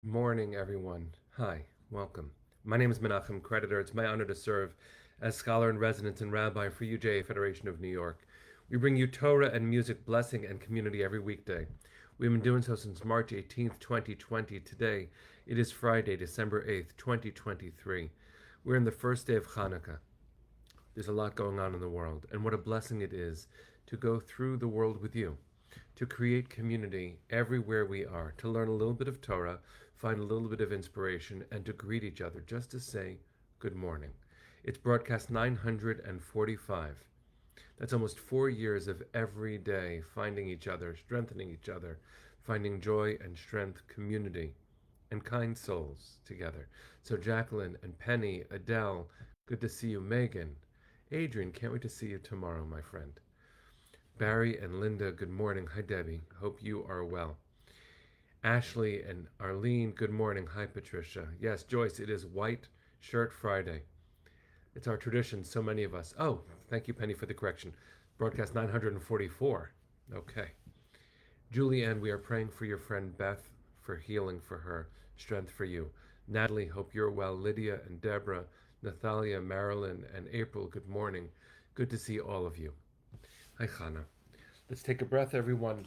morning, everyone. Hi, welcome. My name is Menachem Creditor. It's my honor to serve as scholar in residence and rabbi for UJA Federation of New York. We bring you Torah and music, blessing, and community every weekday. We've been doing so since March 18th, 2020. Today, it is Friday, December 8th, 2023. We're in the first day of Hanukkah. There's a lot going on in the world, and what a blessing it is to go through the world with you, to create community everywhere we are, to learn a little bit of Torah, find a little bit of inspiration, and to greet each other, just to say good morning. It's broadcast 945. That's almost 4 years of every day finding each other, strengthening each other, finding joy and strength, community, and kind souls together. So Jacqueline and Penny, Adele, good to see you. Megan, Adrian, can't wait to see you tomorrow, my friend. Barry and Linda, good morning. Hi, Debbie. Hope you are well. Ashley and Arlene, good morning. Hi, Patricia. Yes, Joyce, it is White Shirt Friday. It's our tradition, so many of us. Oh, thank you, Penny, for the correction. Broadcast 944. Okay. Julianne, we are praying for your friend Beth, for healing for her, strength for you. Natalie, hope you're well. Lydia and Deborah, Nathalia, Marilyn, and April, good morning. Good to see all of you. Hi, Chana. Let's take a breath, everyone.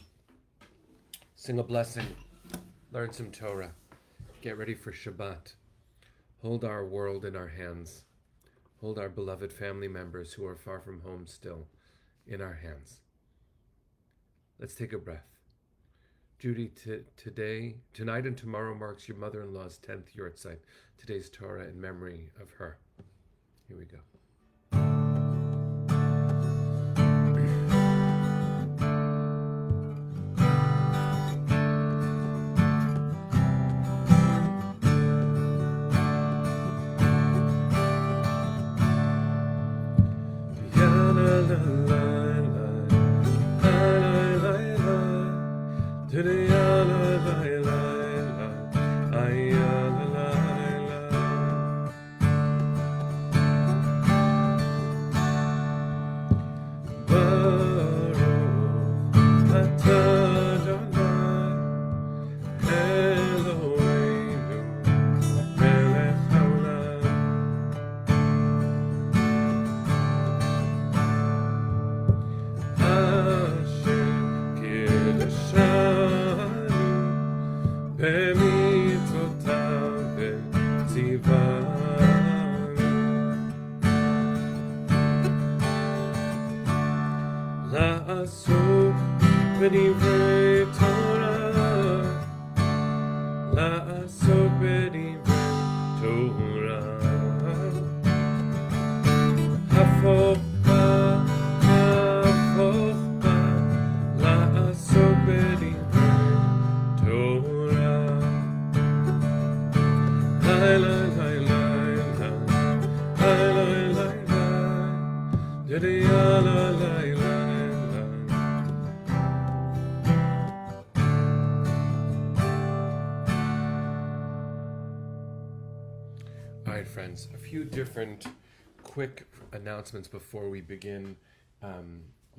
Sing a blessing. Learn some Torah. Get ready for Shabbat. Hold our world in our hands. Hold our beloved family members who are far from home still in our hands. Let's take a breath. Judy, tonight and tomorrow marks your mother-in-law's 10th yahrzeit. Today's Torah in memory of her. Here we go. All right, friends, a few different quick announcements before we begin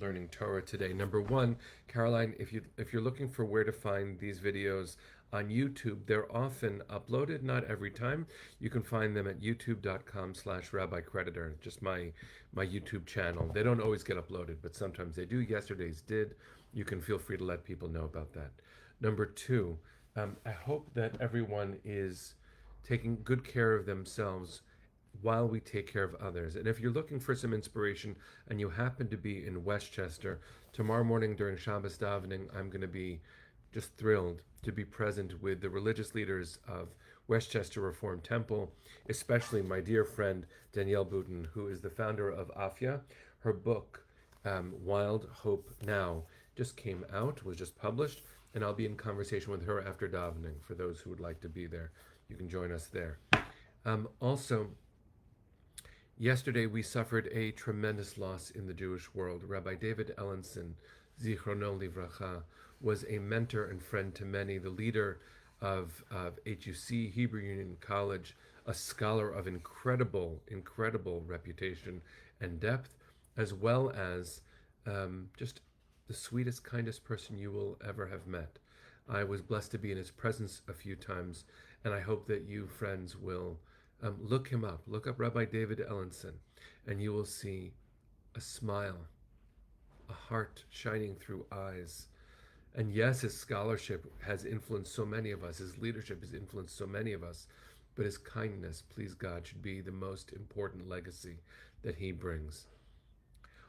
learning Torah today. Number one, Caroline, if you're looking for where to find these videos on YouTube, they're often uploaded, not every time. You can find them at youtube.com/Rabbi Creditor, just my YouTube channel. They don't always get uploaded, but sometimes they do. Yesterday's did. You can feel free to let people know about that. Number two, I hope that everyone is taking good care of themselves while we take care of others. And if you're looking for some inspiration and you happen to be in Westchester, tomorrow morning during Shabbos davening, I'm going to be just thrilled to be present with the religious leaders of Westchester Reformed Temple, especially my dear friend Danielle Boutin, who is the founder of Afia. Her book, Wild Hope Now, just came out, was just published, and I'll be in conversation with her after davening. For those who would like to be there, you can join us there. Also, yesterday we suffered a tremendous loss in the Jewish world. Rabbi David Ellenson, Zichrono Livracha, was a mentor and friend to many, the leader of HUC, Hebrew Union College, a scholar of incredible reputation and depth, as well as just the sweetest, kindest person you will ever have met. I was blessed to be in his presence a few times, And I hope that you, friends, will look him up. Look up Rabbi David Ellenson, and you will see a smile, a heart shining through eyes. And yes, his scholarship has influenced so many of us, his leadership has influenced so many of us, but his kindness, please God, should be the most important legacy that he brings.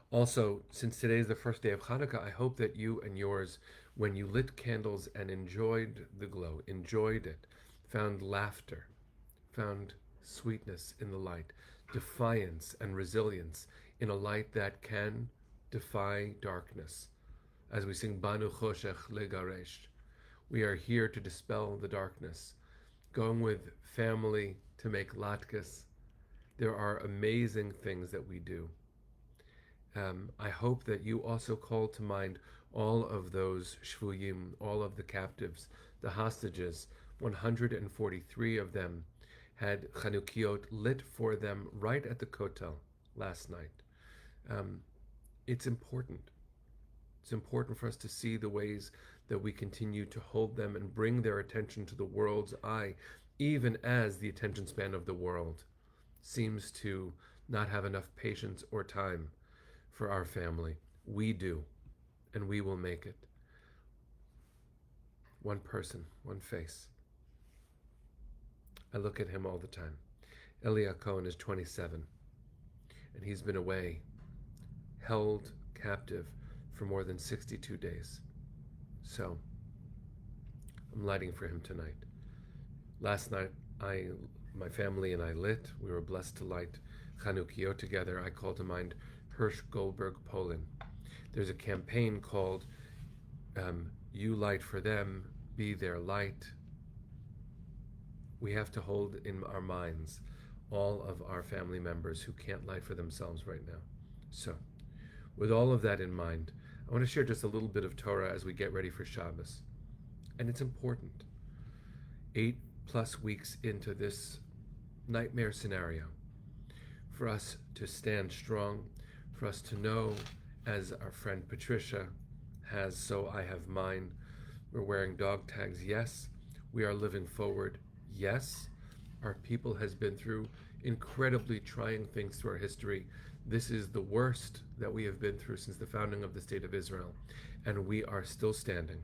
Also, since today is the first day of Hanukkah, I hope that you and yours, when you lit candles and enjoyed the glow, enjoyed it, found laughter, found sweetness in the light, defiance and resilience in a light that can defy darkness. As we sing Banu Choshech Legaresh, we are here to dispel the darkness, going with family to make latkes. There are amazing things that we do. I hope that you also call to mind all of those shvuyim, all of the captives, the hostages. 143 of them had Chanukiot lit for them right at the Kotel last night. It's important. It's important for us to see the ways that we continue to hold them and bring their attention to the world's eye, even as the attention span of the world seems to not have enough patience or time for our family. We do, and we will make it. One person, one face. I look at him all the time. Elia Cohen is 27, and he's been away, held captive for more than 62 days. So, I'm lighting for him tonight. Last night, my family and I lit. We were blessed to light Chanukiot together. I call to mind Hirsch Goldberg, Poland. There's a campaign called You Light for Them, Be Their Light. We have to hold in our minds all of our family members who can't light for themselves right now. So, with all of that in mind, I want to share just a little bit of Torah as we get ready for Shabbos. And it's important. 8+ weeks into this nightmare scenario, for us to stand strong, for us to know, as our friend Patricia has, so I have mine. We're wearing dog tags. Yes, we are living forward. Yes, our people has been through incredibly trying things through our history. This is the worst that we have been through since the founding of the State of Israel. And we are still standing.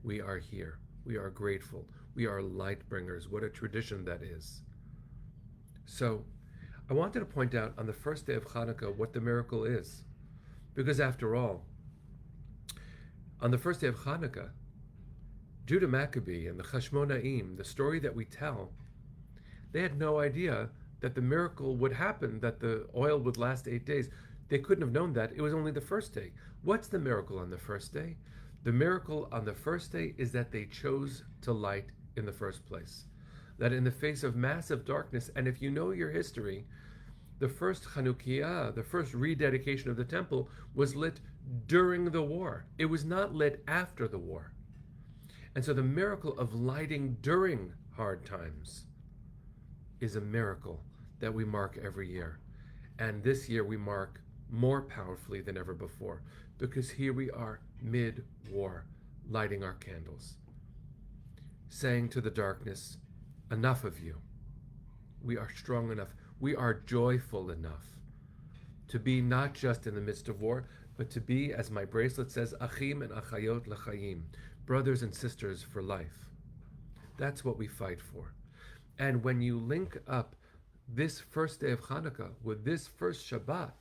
We are here. We are grateful. We are light bringers. What a tradition that is. So, I wanted to point out on the first day of Hanukkah what the miracle is. Because after all, on the first day of Hanukkah, Judah Maccabee and the Chashmonaim, the story that we tell, they had no idea that the miracle would happen, that the oil would last 8 days. They couldn't have known that. It was only the first day. What's the miracle on the first day? The miracle on the first day is that they chose to light in the first place. That in the face of massive darkness, and if you know your history, the first Chanukiah, the first rededication of the temple, was lit during the war. It was not lit after the war. And so the miracle of lighting during hard times is a miracle that we mark every year. And this year we mark more powerfully than ever before, because here we are mid-war, lighting our candles, saying to the darkness, enough of you. We are strong enough. We are joyful enough to be not just in the midst of war, but to be, as my bracelet says, achim and achayot l'chaim, brothers and sisters for life. That's what we fight for. And when you link up this first day of Hanukkah with this first Shabbat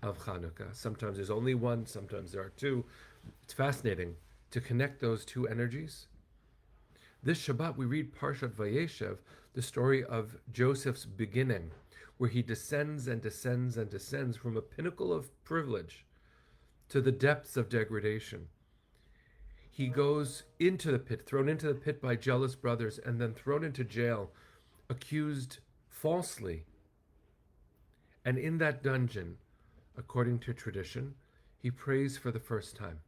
of Hanukkah, sometimes there's only one, sometimes there are two. It's fascinating to connect those two energies. This Shabbat we read Parshat Vayeshev, the story of Joseph's beginning, where he descends and descends and descends from a pinnacle of privilege to the depths of degradation. He goes into the pit, thrown into the pit by jealous brothers, and then thrown into jail, accused falsely. And in that dungeon, according to tradition, he prays for the first time.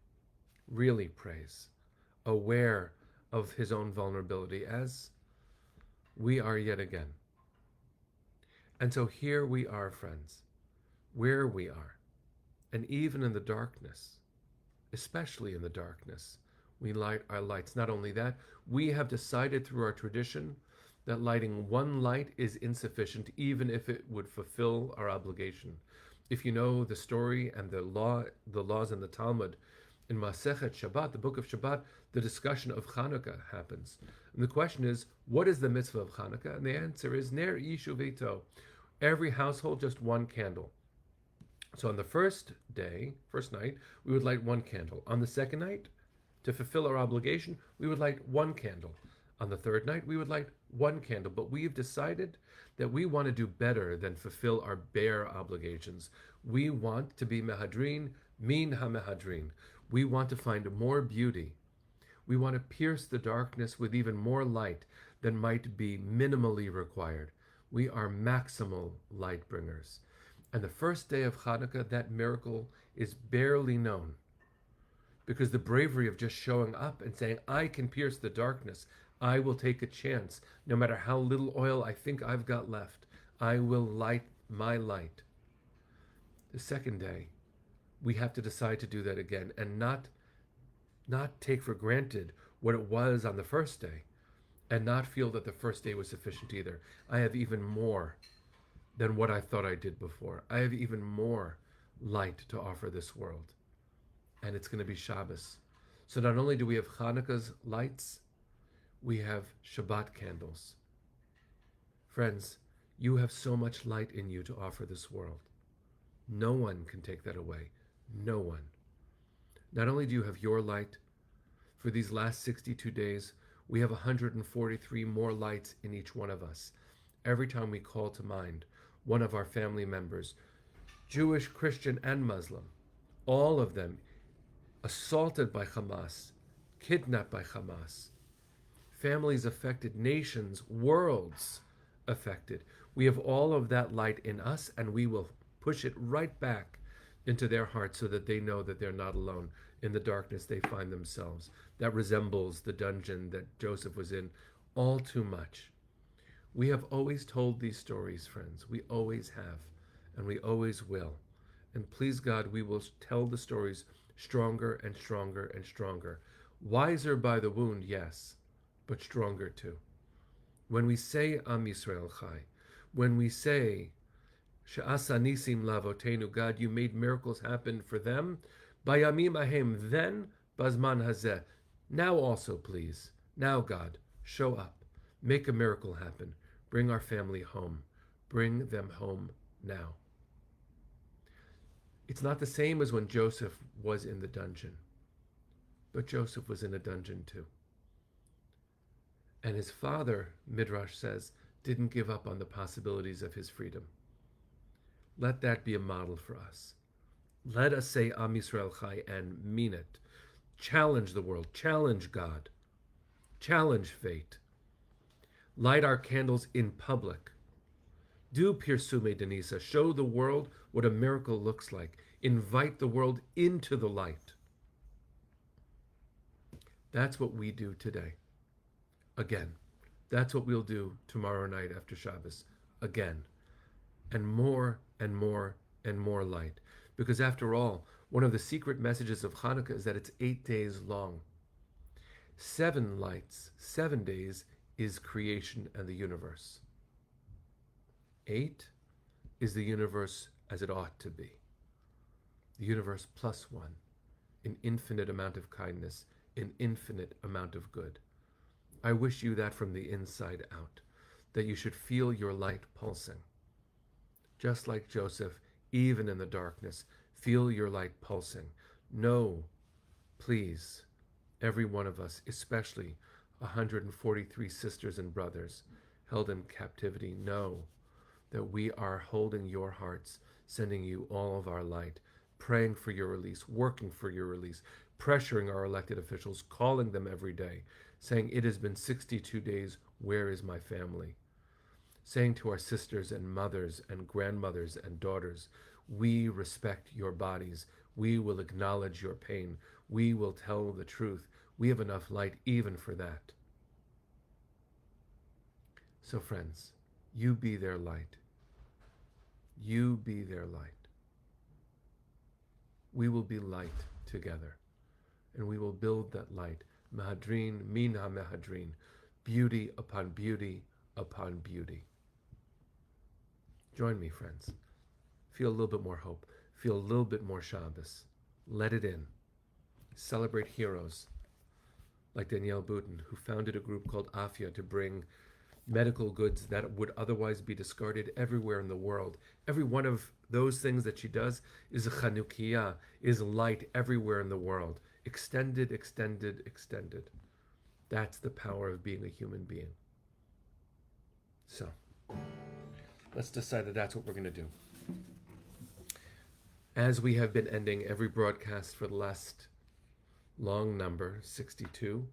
Really prays, aware of his own vulnerability, as we are yet again. And so here we are, friends, where we are. And even in the darkness, especially in the darkness, we light our lights. Not only that, we have decided through our tradition that lighting one light is insufficient, even if it would fulfill our obligation. If you know the story and the laws in the Talmud, in Masechet Shabbat, the book of Shabbat, the discussion of Hanukkah happens. And the question is, what is the mitzvah of Hanukkah? And the answer is, Ner Ishu Veito. Every household, just one candle. So on the first night, we would light one candle. On the second night, to fulfill our obligation, we would light one candle. On the third night, we would light one candle. But we've decided that we want to do better than fulfill our bare obligations. We want to be mehadrin, min ha-mehadrin. We want to find more beauty. We want to pierce the darkness with even more light than might be minimally required. We are maximal light bringers. And the first day of Hanukkah, that miracle is barely known. Because the bravery of just showing up and saying, I can pierce the darkness. I will take a chance. No matter how little oil I think I've got left, I will light my light. The second day, we have to decide to do that again and not take for granted what it was on the first day and not feel that the first day was sufficient either. I have even more than what I thought I did before. I have even more light to offer this world. And it's going to be Shabbos. So not only do we have Hanukkah's lights, we have Shabbat candles. Friends, you have so much light in you to offer this world. No one can take that away. No one. Not only do you have your light, for these last 62 days, we have 143 more lights in each one of us. Every time we call to mind one of our family members, Jewish, Christian, and Muslim, all of them assaulted by Hamas, kidnapped by Hamas, families affected, nations, worlds affected. We have all of that light in us, and we will push it right back into their hearts so that they know that they're not alone in the darkness they find themselves. That resembles the dungeon that Joseph was in all too much. We have always told these stories, friends. We always have, and we always will. And please God, we will tell the stories stronger and stronger and stronger. Wiser by the wound, yes, but stronger too. When we say Am Yisrael Chai, when we say She'asa nisim lavotenu, God, you made miracles happen for them, Bayamim ahem, then Bazman hazeh. Now also, please. Now, God, show up. Make a miracle happen. Bring our family home. Bring them home now. It's not the same as when Joseph was in the dungeon. But Joseph was in a dungeon too. And his father, Midrash says, didn't give up on the possibilities of his freedom. Let that be a model for us. Let us say Am Yisrael Chai and mean it. Challenge the world. Challenge God. Challenge fate. Light our candles in public. Do Pirsume Denisa. Show the world what a miracle looks like. Invite the world into the light. That's what we do today. Again. That's what we'll do tomorrow night after Shabbos. Again. And more and more and more light. Because after all, one of the secret messages of Hanukkah is that it's 8 days long. 7 lights, 7 days is creation and the universe. 8 is the universe as it ought to be. The universe plus 1, an infinite amount of kindness, an infinite amount of good. I wish you that from the inside out, that you should feel your light pulsing. Just like Joseph, even in the darkness, feel your light pulsing. Know, please, every one of us, especially 143 sisters and brothers held in captivity, know that we are holding your hearts, sending you all of our light, praying for your release, working for your release, pressuring our elected officials, calling them every day, saying, it has been 62 days, where is my family? Saying to our sisters and mothers and grandmothers and daughters, we respect your bodies. We will acknowledge your pain. We will tell the truth. We have enough light even for that. So friends, you be their light. You be their light. We will be light together, and we will build that light. Mehadrin, min ha-mehadrin, beauty upon beauty upon beauty. Join me, friends. Feel a little bit more hope. Feel a little bit more Shabbos. Let it in. Celebrate heroes like Danielle Boutin, who founded a group called Afia to bring medical goods that would otherwise be discarded everywhere in the world. Every one of those things that she does is a Chanukiah, is light everywhere in the world. Extended, extended, extended. That's the power of being a human being. So, let's decide that that's what we're going to do. As we have been ending every broadcast for the last long number, 62,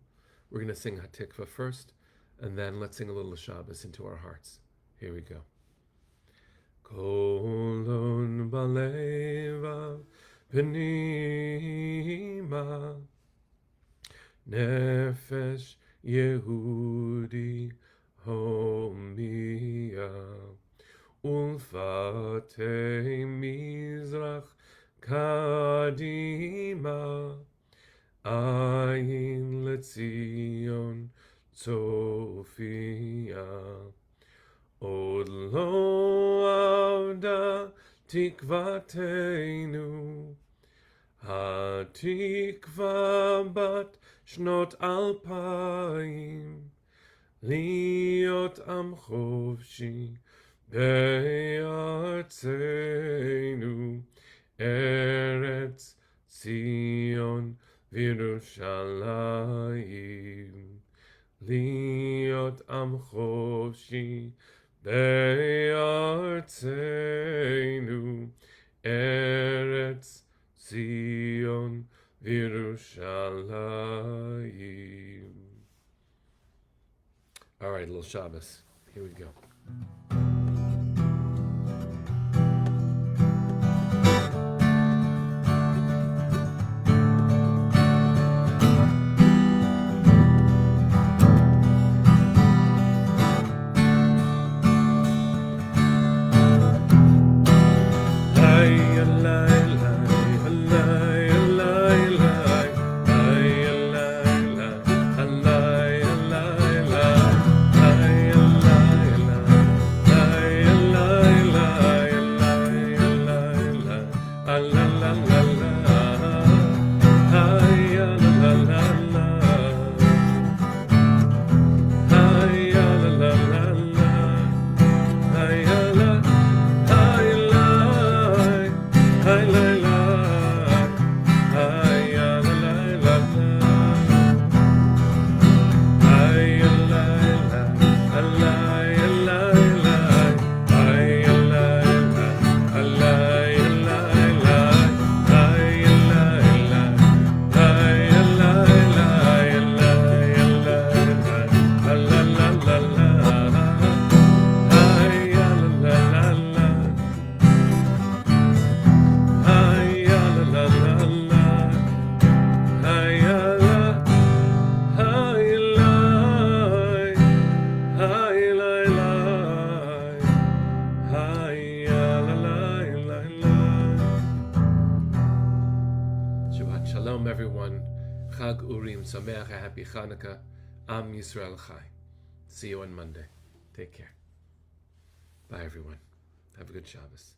we're going to sing Hatikva first, and then let's sing a little Shabbos into our hearts. Here we go. Kolon baleva penima nefesh Yehudi homia ulfate mizrach kadima ayin letzion Sophia Od lo avda tikvatenu Hatikva bat shnot alpayim Liot am chovshi be'artzenu Eretz Zion v'Yerushalayim Liot am chovshi be'artzenu Eretz Zion v'Yerushalayim. All right, little Shabbos. Here we go. Shalom, everyone. Chag Urim Sameach, a happy Chanukah. Am Yisrael Chai. See you on Monday. Take care. Bye, everyone. Have a good Shabbos.